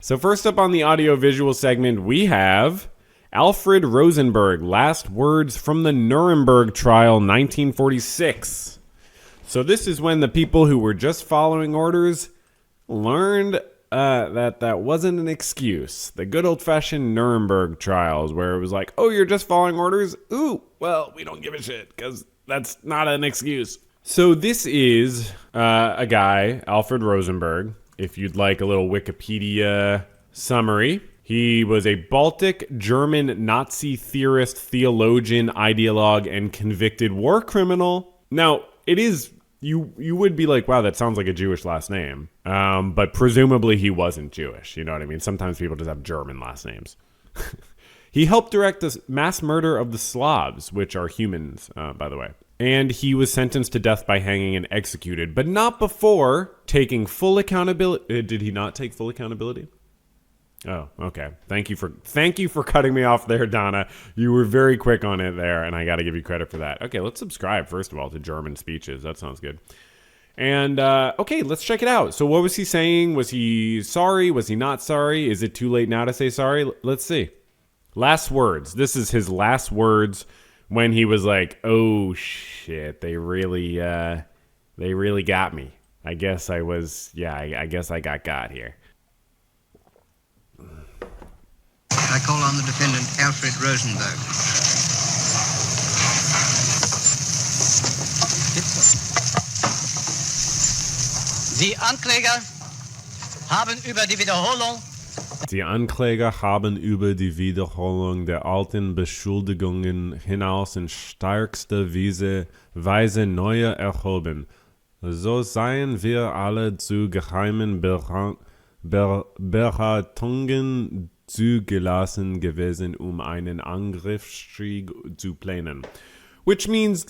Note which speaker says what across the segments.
Speaker 1: So first up on the audio-visual segment, we have Alfred Rosenberg, Last Words from the Nuremberg Trial, 1946. So this is when the people who were just following orders learned that wasn't an excuse. The good old-fashioned Nuremberg trials, where it was like, oh, you're just following orders? Ooh, well, we don't give a shit, because that's not an excuse. So this is a guy, Alfred Rosenberg. If you'd like a little Wikipedia summary, he was a Baltic German Nazi theorist, theologian, ideologue, and convicted war criminal. Now, it is, you would be like, wow, that sounds like a Jewish last name. But presumably he wasn't Jewish. You know what I mean? Sometimes people just have German last names. He helped direct the mass murder of the Slavs, which are humans, by the way. And he was sentenced to death by hanging and executed, but not before taking full accountability. Did he not take full accountability? Oh, okay. Thank you for cutting me off there, Donna. You were very quick on it there, and I got to give you credit for that. Okay, let's subscribe, first of all, to German speeches. That sounds good. And, okay, let's check it out. So what was he saying? Was he sorry? Was he not sorry? Is it too late now to say sorry? Let's see. Last words. This is his last words when he was like, oh shit, they really got me. I guess I was, I guess I got here.
Speaker 2: I call on the defendant, Alfred Rosenberg.
Speaker 3: Die Ankläger haben über die Wiederholung
Speaker 1: Die Ankläger haben über die Wiederholung der alten Beschuldigungen hinaus in stärkster Weise neue erhoben. So seien wir alle zu geheimen Beratungen zugelassen gewesen, einen Angriffskrieg zu planen. Which means,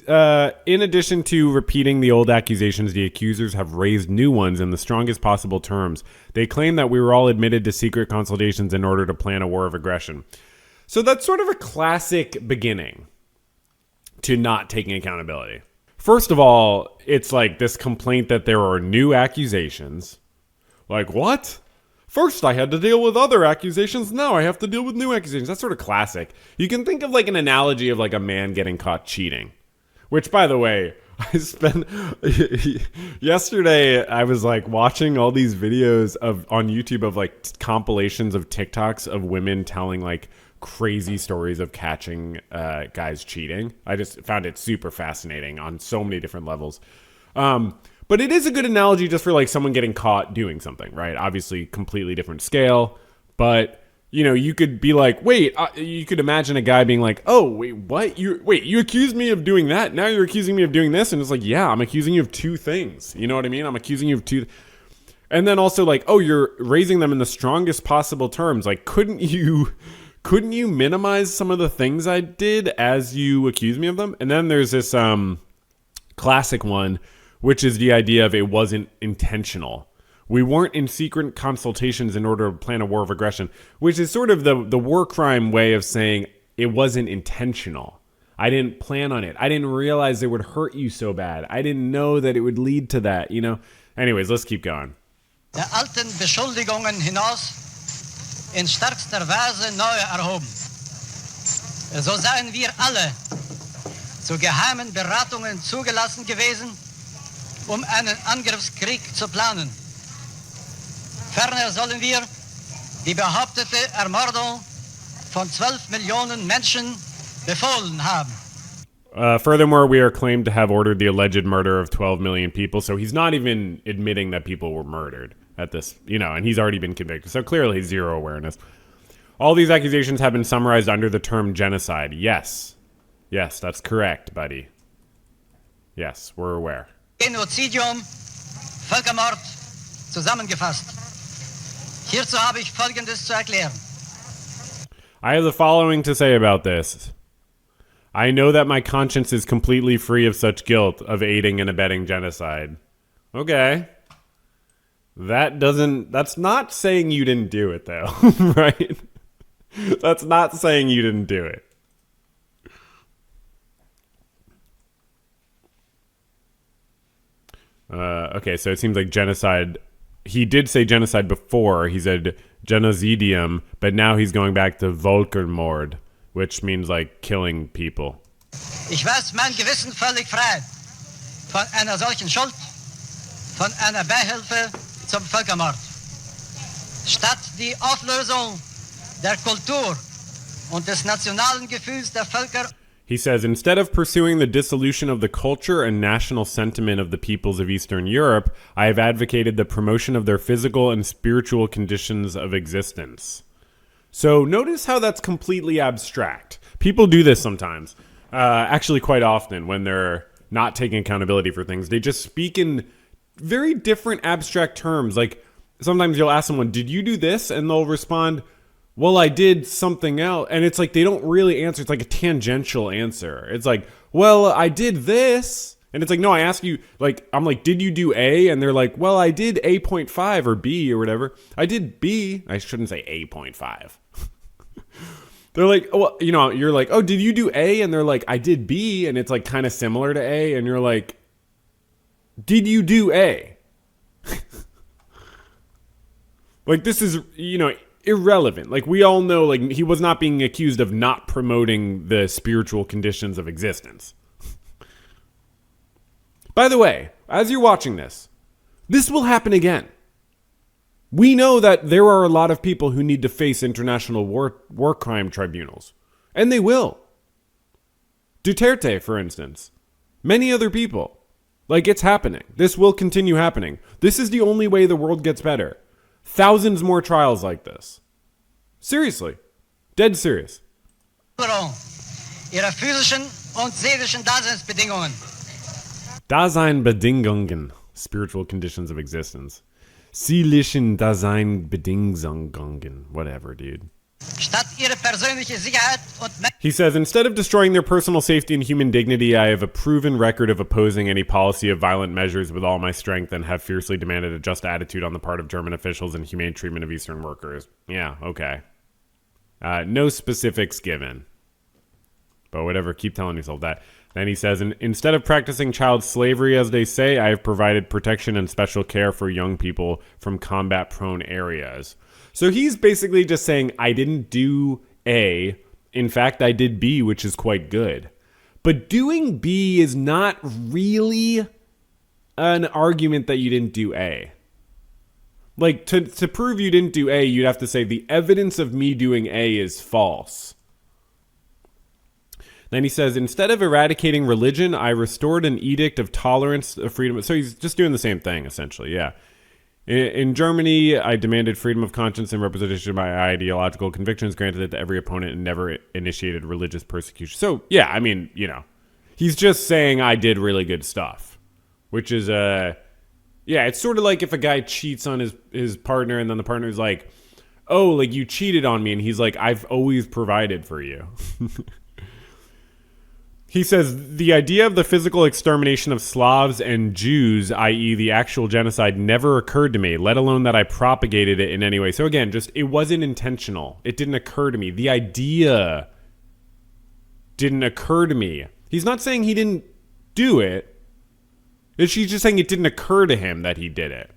Speaker 1: in addition to repeating the old accusations, the accusers have raised new ones in the strongest possible terms. They claim that we were all admitted to secret consultations in order to plan a war of aggression. So that's sort of a classic beginning to not taking accountability. First of all, it's like this complaint that there are new accusations. Like, what? First, I had to deal with other accusations. Now I have to deal with new accusations. That's sort of classic. You can think of like an analogy of like a man getting caught cheating. Which, by the way, I spent... yesterday, I was like watching all these videos on YouTube of like compilations of TikToks of women telling like crazy stories of catching guys cheating. I just found it super fascinating on so many different levels. But it is a good analogy just for like someone getting caught doing something, right? Obviously, completely different scale. But, you know, you could be like, wait, you could imagine a guy being like, oh, wait, what? You accused me of doing that. Now you're accusing me of doing this. And it's like, yeah, I'm accusing you of two things. You know what I mean? I'm accusing you of two. And then also like, oh, you're raising them in the strongest possible terms. Like, couldn't you minimize some of the things I did as you accuse me of them? And then there's this classic one, which is the idea of it wasn't intentional. We weren't in secret consultations in order to plan a war of aggression, which is sort of the war crime way of saying it wasn't intentional. I didn't plan on it. I didn't realize it would hurt you so bad. I didn't know that it would lead to that, you know? Anyways, let's keep going.
Speaker 3: der alten Beschuldigungen hinaus in stärkster Weise neue erhoben. So seien wir alle zu geheimen Beratungen zugelassen gewesen, einen Angriffskrieg zu planen. Ferner sollen wir die behauptete Ermordung von 12 Millionen Menschen befohlen haben.
Speaker 1: Furthermore, we are claimed to have ordered the alleged murder of 12 million people. So he's not even admitting that people were murdered at this, you know, and he's already been convicted. So clearly zero awareness. All these accusations have been summarized under the term genocide. Yes. Yes, that's correct, buddy. Yes, we're aware.
Speaker 3: Genozidium, Völkermord, zusammengefasst. Hierzu habe ich Folgendes zu erklären.
Speaker 1: I have the following to say about this. I know that my conscience is completely free of such guilt of aiding and abetting genocide. Okay. That's not saying you didn't do it, though, right? That's not saying you didn't do it. Okay, so it seems like genocide he did say genocide before. He said genocidium, but now he's going back to Völkermord, which means like killing people.
Speaker 3: Ich weiß mein Gewissen völlig frei von einer solchen Schuld, von einer Beihilfe zum Völkermord. Statt die Auflösung der Kultur und des nationalen Gefühls der Völker.
Speaker 1: He says, instead of pursuing the dissolution of the culture and national sentiment of the peoples of Eastern Europe, I have advocated the promotion of their physical and spiritual conditions of existence. So notice how that's completely abstract. People do this sometimes, actually quite often when they're not taking accountability for things. They just speak in very different abstract terms. Like sometimes you'll ask someone, did you do this? And they'll respond, well, I did something else. And it's like they don't really answer. It's like a tangential answer. It's like, well, I did this. And it's like, no, I ask you, like, I'm like, did you do A? And they're like, well, I did A.5 or B or whatever. I did B. I shouldn't say A.5. They're like, well, you know, you're like, oh, did you do A? And they're like, I did B. And it's like kind of similar to A. And you're like, did you do A? Like, this is, you know, irrelevant. Like, we all know, like, he was not being accused of not promoting the spiritual conditions of existence. By the way, as you're watching this will happen again. We know that there are a lot of people who need to face international war crime tribunals. And they will. Duterte, for instance. Many other people. Like, it's happening. This will continue happening. This is the only way the world gets better. Thousands more trials like this. Seriously. Dead serious.
Speaker 3: Ihrer physischen und seelischen Daseinsbedingungen.
Speaker 1: Daseinbedingungen. Spiritual conditions of existence. Seelischen Daseinbedingungen. Whatever, dude.
Speaker 3: Statt ihre persönliche Sicherheit und
Speaker 1: He says, instead of destroying their personal safety and human dignity, I have a proven record of opposing any policy of violent measures with all my strength and have fiercely demanded a just attitude on the part of German officials and humane treatment of Eastern workers. Yeah, okay. No specifics given. But whatever, keep telling yourself that. Then he says, instead of practicing child slavery, as they say, I have provided protection and special care for young people from combat-prone areas. So he's basically just saying, I didn't do A. In fact, I did B, which is quite good. But doing B is not really an argument that you didn't do A. Like, to prove you didn't do A, you'd have to say the evidence of me doing A is false. Then he says, instead of eradicating religion, I restored an edict of tolerance, of freedom. So he's just doing the same thing, essentially, yeah. In Germany, I demanded freedom of conscience and representation of my ideological convictions, granted it to every opponent, and never initiated religious persecution. So, yeah, I mean, you know, he's just saying I did really good stuff, which is, yeah, it's sort of like if a guy cheats on his partner, and then the partner's like, oh, like, you cheated on me, and he's like, I've always provided for you. He says, the idea of the physical extermination of Slavs and Jews, i.e. the actual genocide, never occurred to me, let alone that I propagated it in any way. So again, just, it wasn't intentional. It didn't occur to me. The idea didn't occur to me. He's not saying he didn't do it. She's just saying it didn't occur to him that he did it.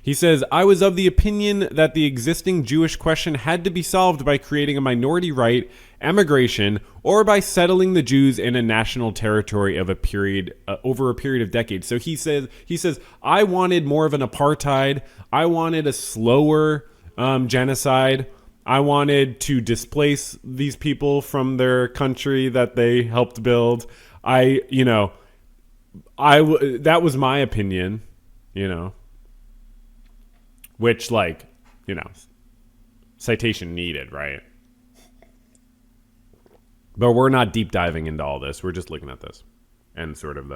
Speaker 1: He says, I was of the opinion that the existing Jewish question had to be solved by creating a minority right, emigration, or by settling the Jews in a national territory of a period over a period of decades. So he says, I wanted more of an apartheid. I wanted a slower genocide. I wanted to displace these people from their country that they helped build. That was my opinion, you know. Which, like, you know, citation needed, right? But we're not deep diving into all this. We're just looking at this and sort of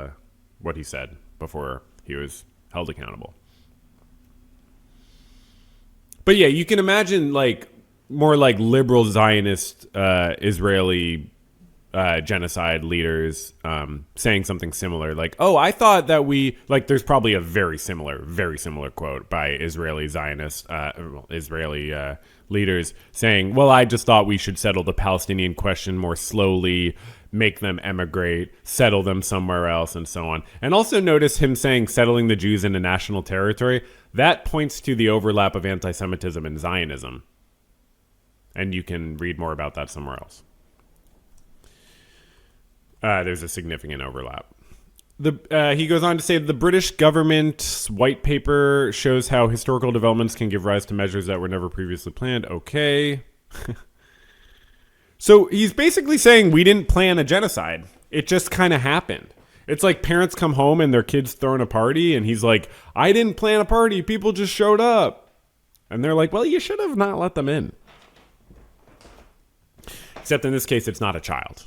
Speaker 1: what he said before he was held accountable. But yeah, you can imagine, like, more like liberal Zionist Israeli genocide leaders saying something similar, like, "Oh, I thought that we like." There's probably a very similar quote by Israeli Zionist, Israeli leaders saying, "Well, I just thought we should settle the Palestinian question more slowly, make them emigrate, settle them somewhere else, and so on." And also notice him saying settling the Jews into national territory. That points to the overlap of anti-Semitism and Zionism. And you can read more about that somewhere else. There's a significant overlap. He goes on to say the British government's white paper shows how historical developments can give rise to measures that were never previously planned. Okay. So he's basically saying we didn't plan a genocide. It just kind of happened. It's like parents come home and their kids throwing a party, and he's like, I didn't plan a party. People just showed up. And they're like, well, you should have not let them in. Except in this case, it's not a child.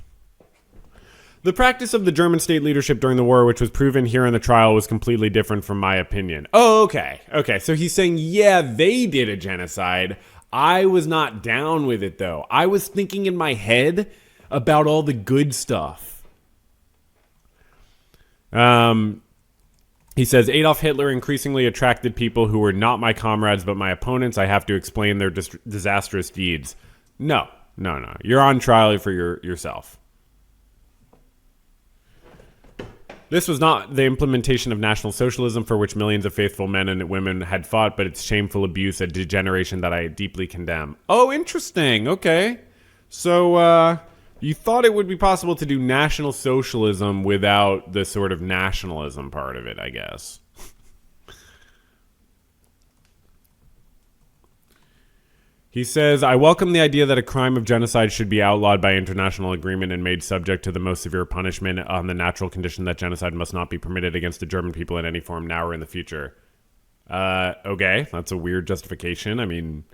Speaker 1: The practice of the German state leadership during the war, which was proven here in the trial, was completely different from my opinion. Oh, okay. Okay, so he's saying, yeah, they did a genocide. I was not down with it, though. I was thinking in my head about all the good stuff. He says, Adolf Hitler increasingly attracted people who were not my comrades but my opponents. I have to explain their disastrous deeds. No. You're on trial for yourself. This was not the implementation of National Socialism for which millions of faithful men and women had fought, but its shameful abuse and degeneration that I deeply condemn. Oh, interesting. Okay. So, you thought it would be possible to do National Socialism without the sort of nationalism part of it, I guess. He says, I welcome the idea that a crime of genocide should be outlawed by international agreement and made subject to the most severe punishment on the natural condition that genocide must not be permitted against the German people in any form now or in the future. Okay, that's a weird justification. I mean,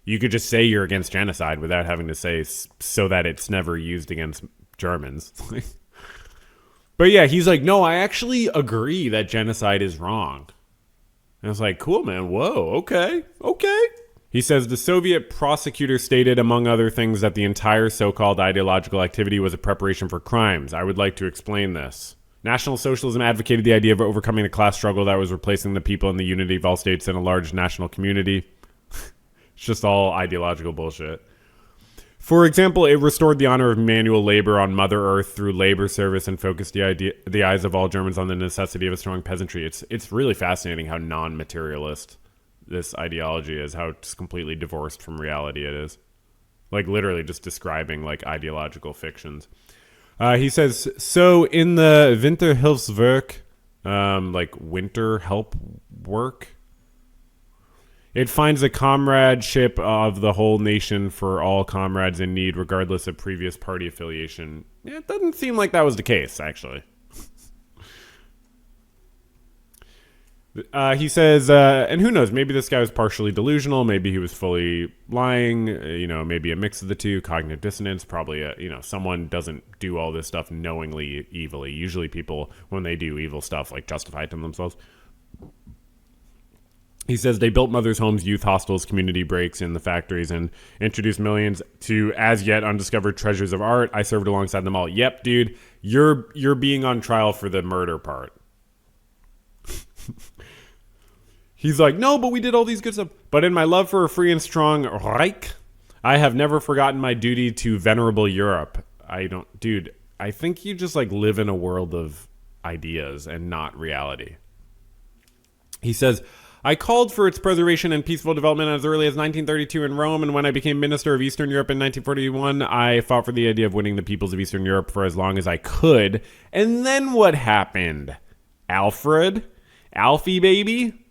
Speaker 1: you could just say you're against genocide without having to say so that it's never used against Germans. But yeah, he's like, no, I actually agree that genocide is wrong. And I was like, cool, man. Whoa, okay. He says the Soviet prosecutor stated, among other things, that the entire so-called ideological activity was a preparation for crimes. I would like to explain this. National Socialism advocated the idea of overcoming the class struggle that was replacing the people in the unity of all states in a large national community. It's just all ideological bullshit. For example, it restored the honor of manual labor on Mother Earth through labor service and focused the eyes of all Germans on the necessity of a strong peasantry. It's really fascinating how non-materialist this ideology is, how it's completely divorced from reality it is. Like literally just describing like ideological fictions. He says, so in the Winterhilfswerk, like winter help work, it finds a comradeship of the whole nation for all comrades in need, regardless of previous party affiliation. Yeah, it doesn't seem like that was the case, actually. He says, and who knows, maybe this guy was partially delusional, maybe he was fully lying, maybe a mix of the two, cognitive dissonance, probably, someone doesn't do all this stuff knowingly, evilly. Usually people, when they do evil stuff, like justify it to themselves. He says they built mothers' homes, youth hostels, community breaks in the factories, and introduced millions to as yet undiscovered treasures of art. I served alongside them all. Yep, dude, you're being on trial for the murder part. He's like, no, but we did all these good stuff. But in my love for a free and strong Reich, I have never forgotten my duty to venerable Europe. I think you just like live in a world of ideas and not reality. He says, I called for its preservation and peaceful development as early as 1932 in Rome, and when I became Minister of Eastern Europe in 1941, I fought for the idea of winning the peoples of Eastern Europe for as long as I could. And then what happened? Alfie, baby?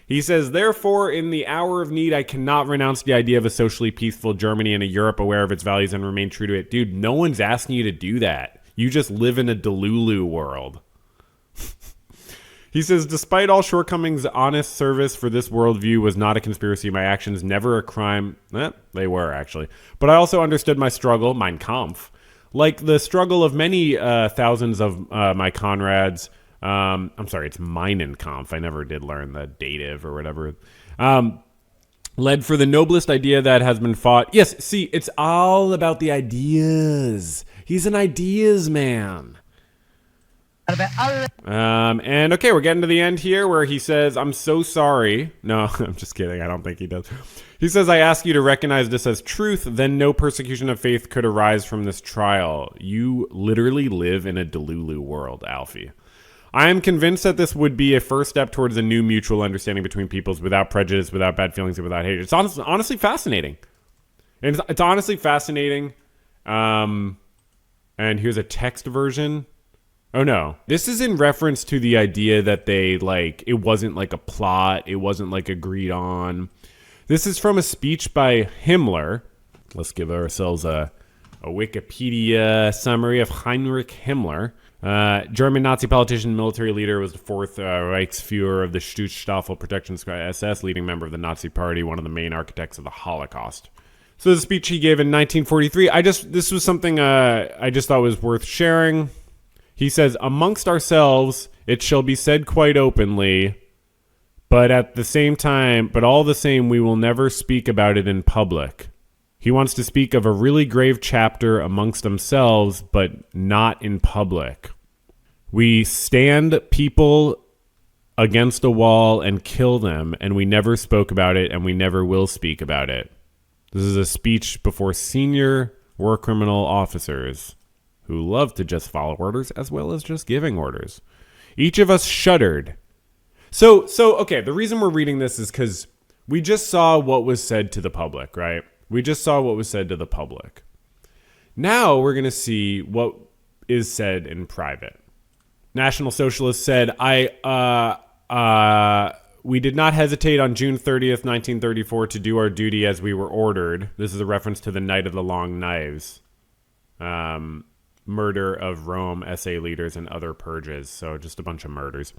Speaker 1: He says, therefore, in the hour of need, I cannot renounce the idea of a socially peaceful Germany and a Europe aware of its values and remain true to it. Dude, no one's asking you to do that. You just live in a Delulu world. He says, despite all shortcomings, honest service for this worldview was not a conspiracy. My actions never a crime. They were, actually. But I also understood my struggle, Mein Kampf, like the struggle of many thousands of my comrades. I'm sorry, it's Meinen Kampf. I never did learn the dative or whatever. led for the noblest idea that has been fought. Yes, see, it's all about the ideas. He's an ideas man. And okay, we're getting to the end here where he says, I'm so sorry. No, I'm just kidding. I don't think he does. He says, I ask you to recognize this as truth, then no persecution of faith could arise from this trial. You literally live in a Delulu world, Alfie. I am convinced that this would be a first step towards a new mutual understanding between peoples without prejudice, without bad feelings, and without hate. It's honestly fascinating. It's honestly fascinating. And here's a text version. Oh no, this is in reference to the idea that it wasn't like a plot. It wasn't like agreed on. This is from a speech by Himmler. Let's give ourselves a Wikipedia summary of Heinrich Himmler. German Nazi politician, military leader, was the fourth Reichsfuhrer of the Schutzstaffel Protection SS, leading member of the Nazi Party, one of the main architects of the Holocaust. So the speech he gave in 1943, this was something I just thought was worth sharing. He says, amongst ourselves, it shall be said quite openly, but all the same, we will never speak about it in public. He wants to speak of a really grave chapter amongst themselves, but not in public. We stand people against a wall and kill them, and we never spoke about it, and we never will speak about it. This is a speech before senior war criminal officers who love to just follow orders as well as just giving orders. Each of us shuddered. So okay, the reason we're reading this is because we just saw what was said to the public, right? We just saw what was said to the public. Now we're going to see what is said in private. National Socialists said, we did not hesitate on June 30th, 1934 to do our duty as we were ordered. This is a reference to the Night of the Long Knives. Murder of Rome, SA leaders, and other purges. So just a bunch of murders.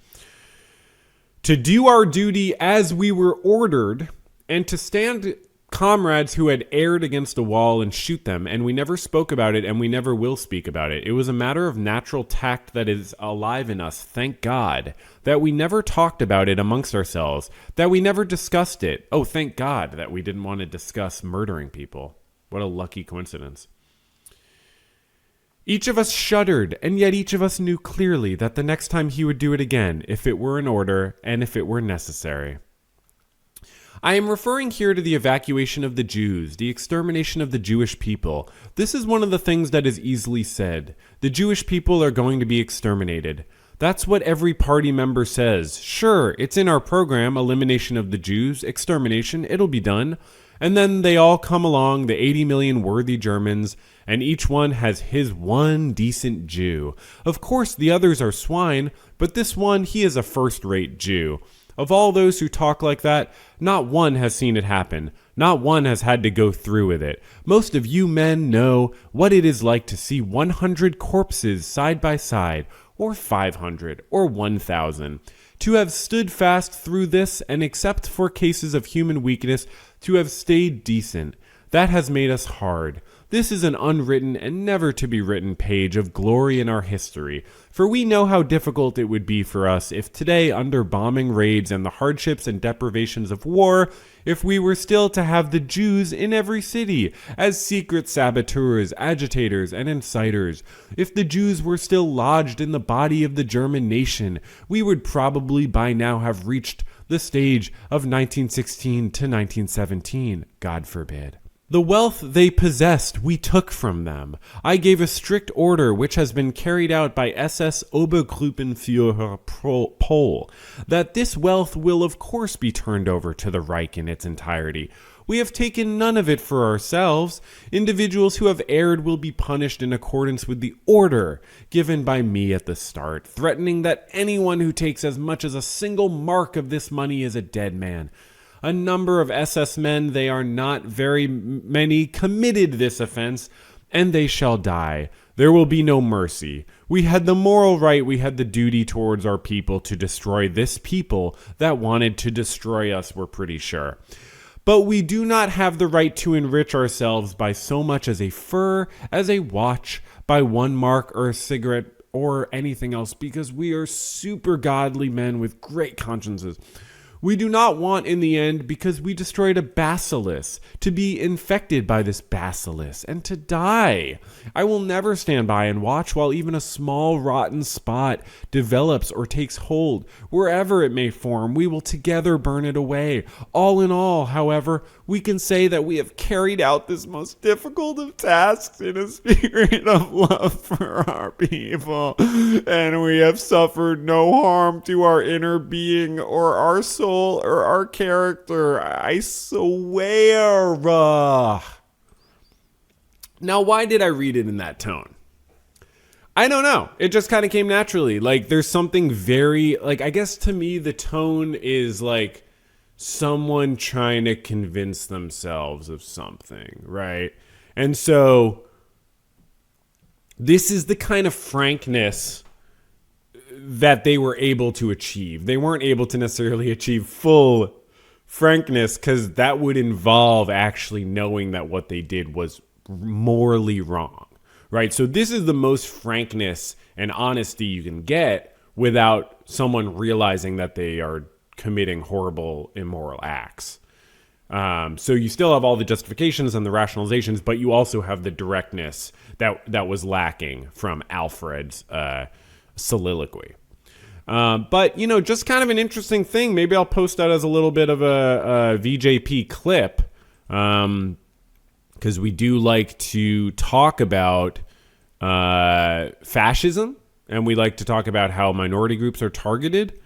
Speaker 1: To do our duty as we were ordered, and to stand comrades who had erred against a wall and shoot them, and we never spoke about it, and we never will speak about it. It was a matter of natural tact that is alive in us, thank God, that we never talked about it amongst ourselves, that we never discussed it. Oh, thank God that we didn't want to discuss murdering people. What a lucky coincidence. Each of us shuddered, and yet each of us knew clearly that the next time he would do it again, if it were in order and if it were necessary. I am referring here to the evacuation of the Jews, the extermination of the Jewish people. This is one of the things that is easily said. The Jewish people are going to be exterminated. That's what every party member says. Sure, it's in our program, elimination of the Jews, extermination, it'll be done. And then they all come along, the 80 million worthy Germans, and each one has his one decent Jew. Of course, the others are swine, but this one, he is a first-rate Jew. Of all those who talk like that, not one has seen it happen. Not one has had to go through with it. Most of you men know what it is like to see 100 corpses side by side, or 500, or 1,000. To have stood fast through this, and except for cases of human weakness, to have stayed decent. That has made us hard. This is an unwritten and never to be written page of glory in our history, for we know how difficult it would be for us if today, under bombing raids and the hardships and deprivations of war, if we were still to have the Jews in every city, as secret saboteurs, agitators, and inciters. If the Jews were still lodged in the body of the German nation, we would probably by now have reached the stage of 1916 to 1917, God forbid. The wealth they possessed we took from them. I gave a strict order which has been carried out by SS Obergruppenführer Pohl, that this wealth will of course be turned over to the Reich in its entirety. We have taken none of it for ourselves. Individuals who have erred will be punished in accordance with the order given by me at the start, threatening that anyone who takes as much as a single mark of this money is a dead man. A number of SS men, they are not very many, committed this offense, and they shall die. There will be no mercy. We had the moral right, we had the duty towards our people to destroy this people that wanted to destroy us, we're pretty sure. But we do not have the right to enrich ourselves by so much as a fur, as a watch, by 1 mark or a cigarette or anything else, because we are super godly men with great consciences. We do not want in the end, because we destroyed a bacillus, to be infected by this bacillus and to die. I will never stand by and watch while even a small rotten spot develops or takes hold. Wherever it may form, we will together burn it away. All in all, however, we can say that we have carried out this most difficult of tasks in a spirit of love for our people, and we have suffered no harm to our inner being or our soul or our character, I swear. Now, why did I read it in that tone? I don't know. It just kind of came naturally. Like, there's something very, like, I guess to me, the tone is like someone trying to convince themselves of something, right? And so this is the kind of frankness that they were able to achieve. They weren't able to necessarily achieve full frankness, because that would involve actually knowing that what they did was morally wrong, right? So this is the most frankness and honesty you can get without someone realizing that they are committing horrible, immoral acts. So you still have all the justifications and the rationalizations, but you also have the directness that was lacking from Alfred's soliloquy. But, you know, just kind of an interesting thing. Maybe I'll post that as a little bit of a VJP clip, because we do like to talk about fascism, and we like to talk about how minority groups are targeted.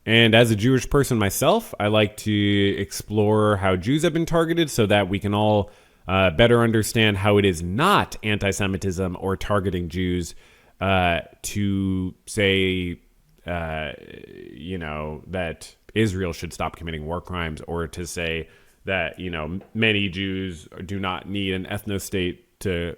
Speaker 1: And as a Jewish person myself, I like to explore how Jews have been targeted so that we can all better understand how it is not anti-Semitism or targeting Jews to say, you know, that Israel should stop committing war crimes, or to say that, you know, many Jews do not need an ethno-state to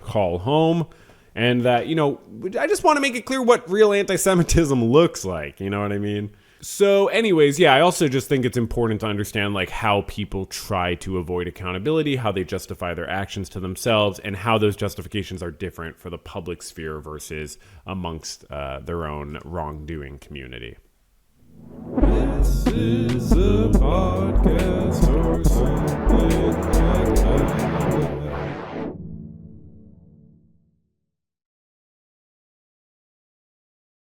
Speaker 1: call home. And that, you know, I just want to make it clear what real anti-Semitism looks like. You know what I mean? So anyways, yeah, I also just think it's important to understand like how people try to avoid accountability, how they justify their actions to themselves, and how those justifications are different for the public sphere versus amongst their own wrongdoing community. This is a podcast